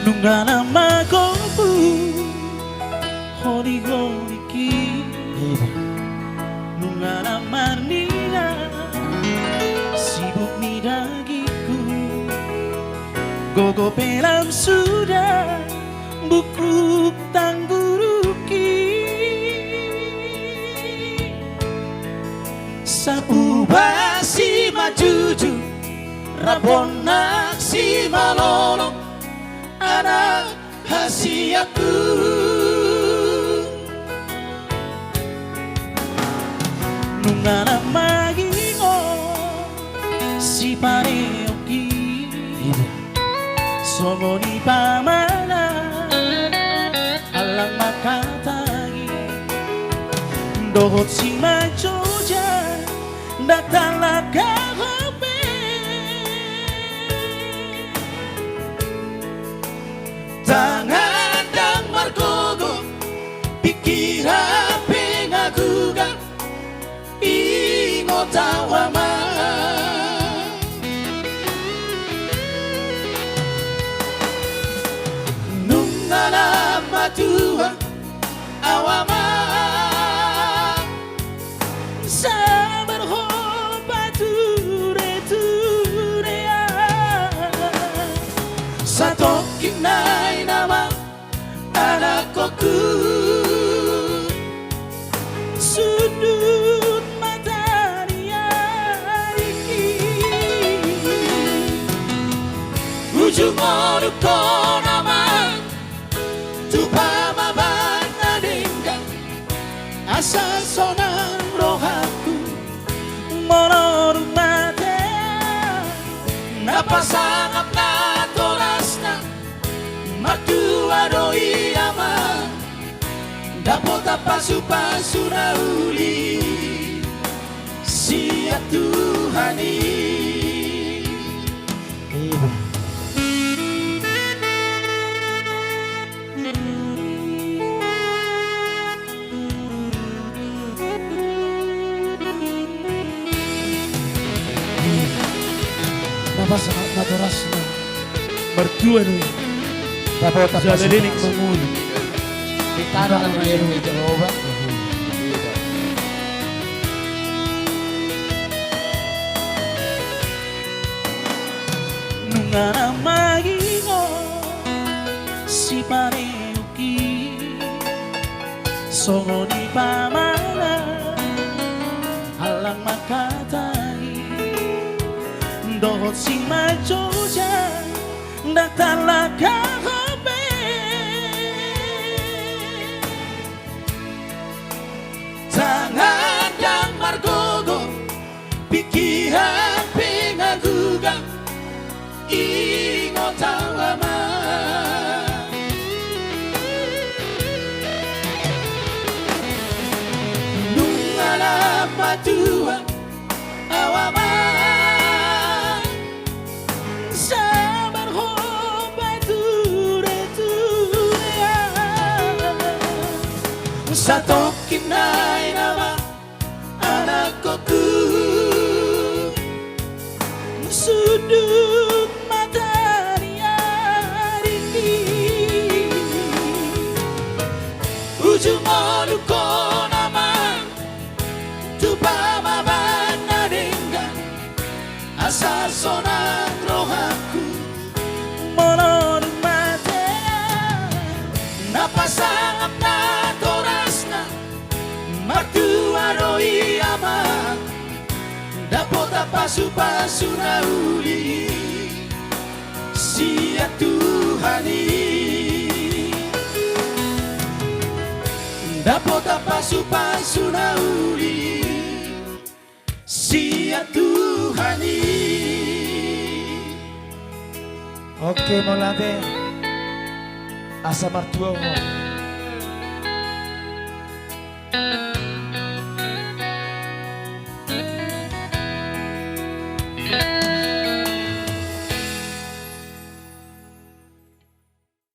Nungana magobu hori hori ki Nungana marnina sibuk nidagiku Gogo pelam sudah buku tangguruki Sapu basi majuju Rabonak si malolong anak hasiaku Nungana magingo si pareoki Somo ni pamana alang makatangi Dohot si majoja datanglah kahope Tangan dan margogo pikiran pengagugan ingo tawama Nungana matua awama Sabar hoba ture Satokin nai nama anakku Sudut mata dia Ujung oruko nama Tupama bana denggang Asa sonan rohaku Monoru mate Napa sangat na torasna Matua doi ama Dapota pasu-pasu nauli Sia Tuhani Napa sangat naturasna mertua doi Dapota Jalilinik menguli Tanah ang mayroong Jehovah. Nungana magingo si pareoki Songo di pamana alang makatangi Dohot si majoja datanglah kahope Tangan dan margogo pikiran pengagugan ingo tawama Nungana matua awama Sabar hoba ture Satokin nai nama anakku Sudut mata dia Ujung oluko nama Tupama bana denggang Asa sonan rohaku Monoru mate Napa sangat na torasna Matua roi ama Dapota pasu-pasu nauli Sia Tuhani Dapota pasu-pasu nauli Sia Tuhani Oke, Molade asa mertua mo